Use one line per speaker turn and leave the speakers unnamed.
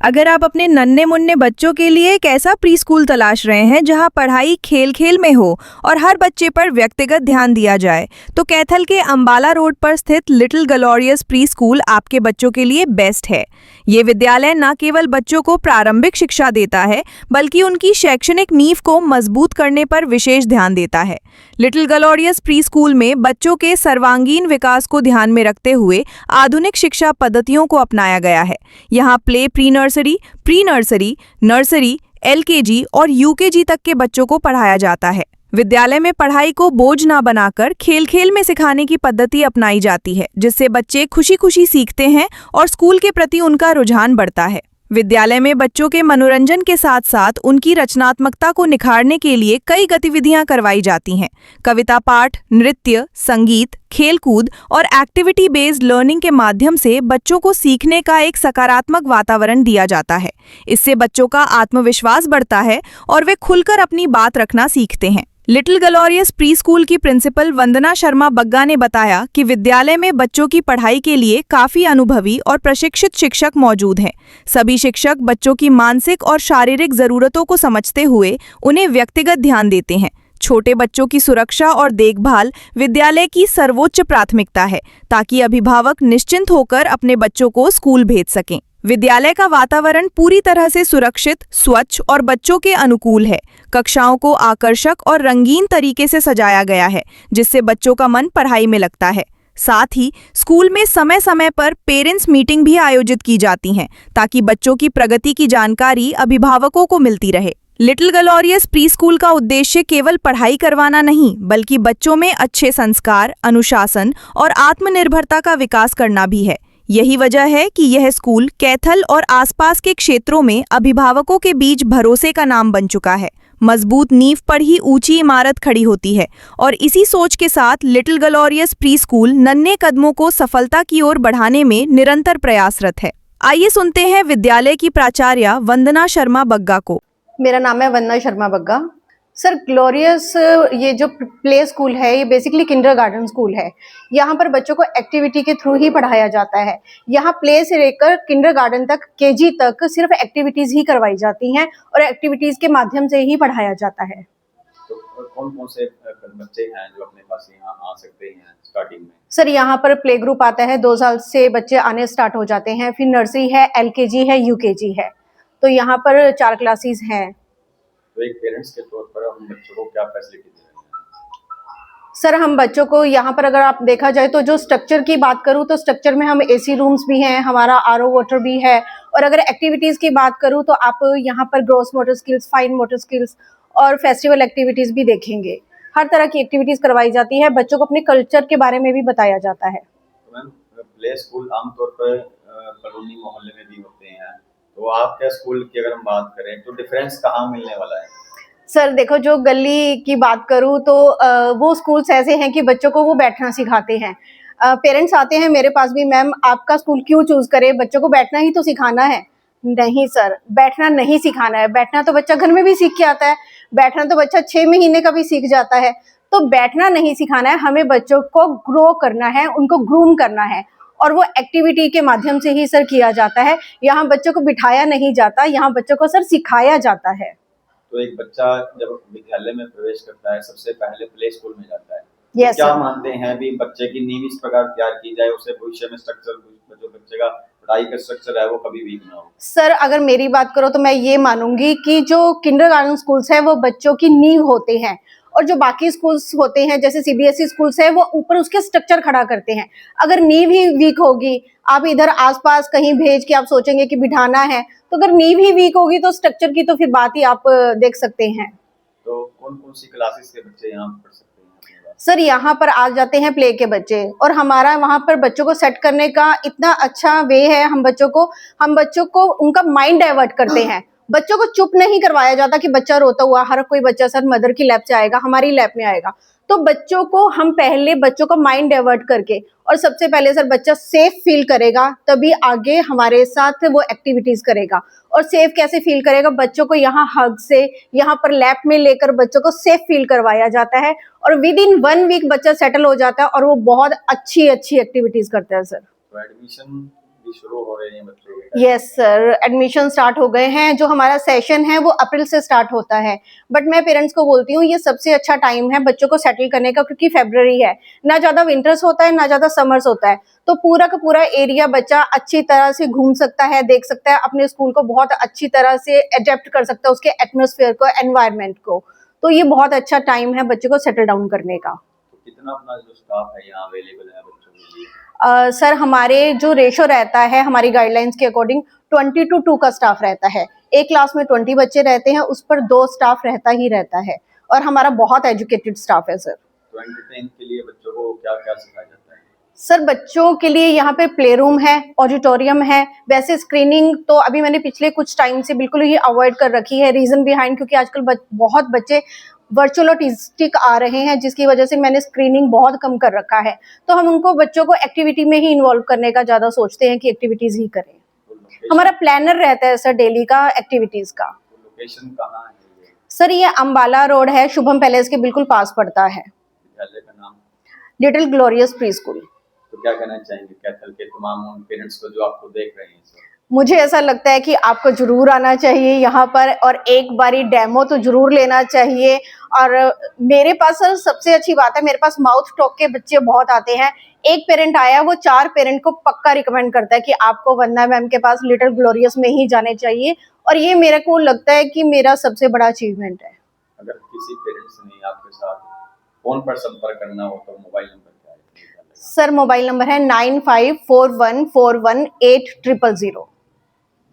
अगर आप अपने नन्हे मुन्ने बच्चों के लिए एक ऐसा प्री स्कूल तलाश रहे हैं जहां पढ़ाई खेल खेल में हो और हर बच्चे पर व्यक्तिगत ध्यान दिया जाए, तो कैथल के अंबाला रोड पर स्थित लिटिल ग्लोरियस प्री स्कूल आपके बच्चों के लिए बेस्ट है। ये विद्यालय न केवल बच्चों को प्रारंभिक शिक्षा देता है, बल्कि उनकी शैक्षणिक नींव को मजबूत करने पर विशेष ध्यान देता है। लिटिल ग्लोरियस प्री स्कूल में बच्चों के सर्वांगीण विकास को ध्यान में रखते हुए आधुनिक शिक्षा पद्धतियों को अपनाया गया है। यहाँ प्री नर्सरी, नर्सरी, एलकेजी और यूकेजी तक के बच्चों को पढ़ाया जाता है। विद्यालय में पढ़ाई को बोझ ना बनाकर खेल खेल में सिखाने की पद्धति अपनाई जाती है, जिससे बच्चे खुशी खुशी सीखते हैं और स्कूल के प्रति उनका रुझान बढ़ता है। विद्यालय में बच्चों के मनोरंजन के साथ साथ उनकी रचनात्मकता को निखारने के लिए कई गतिविधियां करवाई जाती हैं। कविता पाठ, नृत्य, संगीत, खेलकूद और एक्टिविटी बेस्ड लर्निंग के माध्यम से बच्चों को सीखने का एक सकारात्मक वातावरण दिया जाता है। इससे बच्चों का आत्मविश्वास बढ़ता है और वे खुलकर अपनी बात रखना सीखते हैं। लिटिल ग्लोरियस प्री स्कूल की प्रिंसिपल वंदना शर्मा बग्गा ने बताया कि विद्यालय में बच्चों की पढ़ाई के लिए काफी अनुभवी और प्रशिक्षित शिक्षक मौजूद हैं। सभी शिक्षक बच्चों की मानसिक और शारीरिक जरूरतों को समझते हुए उन्हें व्यक्तिगत ध्यान देते हैं। छोटे बच्चों की सुरक्षा और देखभाल विद्यालय की सर्वोच्च प्राथमिकता है, ताकि अभिभावक निश्चिंत होकर अपने बच्चों को स्कूल भेज सकें। विद्यालय का वातावरण पूरी तरह से सुरक्षित, स्वच्छ और बच्चों के अनुकूल है। कक्षाओं को आकर्षक और रंगीन तरीके से सजाया गया है, जिससे बच्चों का मन पढ़ाई में लगता है। साथ ही स्कूल में समय समय पर पेरेंट्स मीटिंग भी आयोजित की जाती हैं, ताकि बच्चों की प्रगति की जानकारी अभिभावकों को मिलती रहे। लिटिल ग्लोरियस प्री स्कूल का उद्देश्य केवल पढ़ाई करवाना नहीं, बल्कि बच्चों में अच्छे संस्कार, अनुशासन और आत्मनिर्भरता का विकास करना भी है। यही वजह है कि यह स्कूल कैथल और आसपास के क्षेत्रों में अभिभावकों के बीच भरोसे का नाम बन चुका है। मजबूत नींव पर ही ऊंची इमारत खड़ी होती है, और इसी सोच के साथ लिटिल ग्लोरियस प्री स्कूल नन्हे कदमों को सफलता की ओर बढ़ाने में निरंतर प्रयासरत है। आइए सुनते हैं विद्यालय की प्राचार्य वंदना शर्मा बग्गा को।
मेरा नाम है वंदना शर्मा बग्गा। सर, ग्लोरियस ये जो प्ले स्कूल है, ये बेसिकली किंडरगार्टन स्कूल है। यहाँ पर बच्चों को एक्टिविटी के थ्रू ही पढ़ाया जाता है। यहाँ प्ले से लेकर किंडरगार्टन तक, केजी तक सिर्फ एक्टिविटीज ही करवाई जाती हैं और एक्टिविटीज के माध्यम से ही पढ़ाया जाता है।
तो कौन कौन से बच्चे हैं जो अपने पास यहाँ आ सकते हैं स्टार्टिंग में?
सर, यहाँ पर प्ले ग्रुप आता है, 2 साल से बच्चे आने स्टार्ट हो जाते हैं। फिर नर्सरी है, एलकेजी है, यूकेजी है। तो यहाँ पर 4 क्लासेस हैं।
तो एक पेरेंट्स के तौर पर हम बच्चों को क्या फैसिलिटी दे रहे हैं?
सर, हम बच्चों को यहाँ पर अगर आप देखा जाए तो जो स्ट्रक्चर की बात करूँ तो स्ट्रक्चर में हम एसी रूम्स भी हैं, हमारा आरओ वाटर भी है। और अगर एक्टिविटीज़ की बात करूँ तो आप यहाँ पर gross motor skills, fine motor skills और फेस्टिवल एक्टिविटीज़ भी देखेंगे। हर तरह की एक्टिविटीज़ करवाई जाती है। बच्चों को अपने कल्चर के बारे में भी बताया जाता है।
तो मैम, प्ले स्कूल आमतौर पर कॉलोनी मोहल्ले में भी होते हैं, तो आपके स्कूल की अगर हम बात करें तो डिफरेंस कहाँ मिलने वाला है?
सर देखो, जो गली की बात करूँ तो वो स्कूल्स ऐसे हैं कि बच्चों को वो बैठना सिखाते हैं। पेरेंट्स आते हैं मेरे पास भी, मैम आपका स्कूल क्यों चूज करे, बच्चों को बैठना ही तो सिखाना है। नहीं सर, बैठना नहीं सिखाना है। बैठना तो बच्चा घर में भी सीख के आता है। बैठना तो बच्चा 6 महीने का भी सीख जाता है। तो बैठना नहीं सिखाना है, हमें बच्चों को ग्रो करना है, उनको ग्रूम करना है, और वो एक्टिविटी के माध्यम से ही सर किया जाता है। यहाँ बच्चों को बिठाया नहीं जाता, यहाँ बच्चों को सर सिखाया जाता है।
तो एक बच्चा जब विद्यालय में प्रवेश करता है, सबसे पहले प्ले स्कूल में जाता है।
yes,
क्या मानते हैं भी बच्चे की नींव इस प्रकार तैयार की जाए, उससे भविष्य में स्ट्रक्चर, जो बच्चे का पढ़ाई का स्ट्रक्चर है वो कभी वीक ना हो?
सर, अगर मेरी बात करो तो मैं ये मानूंगी कि जो किंडरगार्टन स्कूल्स है वो बच्चों की नींव होते हैं, और जो बाकी स्कूल्स होते हैं जैसे सीबीएसई स्कूल्स है वो ऊपर उसके स्ट्रक्चर खड़ा करते हैं। अगर नींव ही वीक होगी, आप इधर आसपास कहीं भेज के आप सोचेंगे कि बिठाना है, तो अगर नींव ही वीक होगी तो स्ट्रक्चर की तो फिर बात ही आप देख सकते हैं।
तो कौन कौन सी क्लासेस के बच्चे यहाँ पढ़ सकते हैं?
सर, यहाँ पर आ जाते हैं प्ले के बच्चे, और हमारा वहाँ पर बच्चों को सेट करने का इतना अच्छा वे है। हम बच्चों को उनका माइंड डाइवर्ट करते हैं। बच्चों को चुप नहीं करवाया जाता कि बच्चा रोता हुआ, हर कोई बच्चा सर मदर की लैब से आएगा, हमारी लैब में आएगा। तो बच्चों को हम पहले बच्चों को माइंड डाइवर्ट करके, और सबसे पहले सर बच्चा सेफ फील करेगा, तभी आगे हमारे साथ वो एक्टिविटीज करेगा। और सेफ कैसे फील करेगा? बच्चों को यहाँ हग से, यहाँ पर लैब में लेकर बच्चों को सेफ फील करवाया जाता है, और विद इन 1 वीक बच्चा सेटल हो जाता है और वो बहुत अच्छी एक्टिविटीज करता है सर।
तो एडमिशन की शुरू हो रही है बच्चों के?
यस सर, एडमिशन स्टार्ट हो गए हैं। जो हमारा सेशन है वो अप्रैल से स्टार्ट होता है, बट मैं पेरेंट्स को बोलती हूँ ये सबसे अच्छा टाइम है बच्चों को सेटल करने का, क्योंकि फरवरी है, ना ज़्यादा विंटर्स होता है ना ज़्यादा समर्स होता है, तो पूरा का पूरा एरिया बच्चा अच्छी तरह से घूम सकता है, देख सकता है, अपने स्कूल को बहुत अच्छी तरह से एडेप्ट कर सकता है, उसके एटमोसफेयर को, एनवायरनमेंट को। तो ये बहुत अच्छा टाइम है बच्चे को सेटल डाउन करने का।
तो कितना अपना जो स्टाफ है यहाँ अवेलेबल है बच्चों के लिए?
सर हमारे जो रेशो रहता है हमारी गाइडलाइंस के अकॉर्डिंग 20 to 2 का स्टाफ रहता है। एक क्लास में 20 बच्चे रहते हैं, उस पर 2 स्टाफ रहता ही रहता है, और हमारा बहुत एजुकेटेड स्टाफ है सर।
तो एंटरटेन के लिए बच्चों को क्या क्या सिखाया जाता है?
सर बच्चों के लिए यहाँ पे प्ले रूम है, ऑडिटोरियम है। वैसे स्क्रीनिंग तो अभी मैंने पिछले कुछ टाइम से बिल्कुल ही अवॉइड कर रखी है, रीजन बिहाइंड क्योंकि आजकल बहुत बच्चे वर्चुअल ऑटिस्टिक आ रहे हैं, जिसकी वजह से मैंने स्क्रीनिंग बहुत कम कर रखा है। तो हम उनको बच्चों को एक्टिविटी में ही इन्वॉल्व करने का ज़्यादा सोचते हैं कि एक्टिविटीज़ ही करें।
तो
हमारा प्लानर रहता है सर डेली का एक्टिविटीज़ का।
लोकेशन कहाँ है ये?
सर ये अम्बाला रोड है, शुभम पैलेस के बिल्कुल पास पड़ता है।
विद्यालय का नाम?
Little glorious pre school.
तो क्या कहना चाहेंगे कैथल के तमाम उन पेरेंट्स को जो आपको देख रहे हैं सर?
मुझे ऐसा लगता है कि आपको जरूर आना चाहिए यहाँ पर, और एक बारी डेमो तो जरूर लेना चाहिए। और मेरे पास सर सबसे अच्छी बात है, मेरे पास माउथ टॉक के बच्चे बहुत आते हैं। एक पेरेंट आया, वो 4 पेरेंट को पक्का रिकमेंड करता है कि आपको वंदना मैम के पास लिटिल ग्लोरियस में ही जाने चाहिए, और ये मेरे को लगता है कि मेरा सबसे बड़ा अचीवमेंट है।
अगर किसी पेरेंट्स ने आपके साथ फोन पर संपर्क करना हो तो मोबाइल नंबर क्या है?
सर मोबाइल नंबर है 9541418000।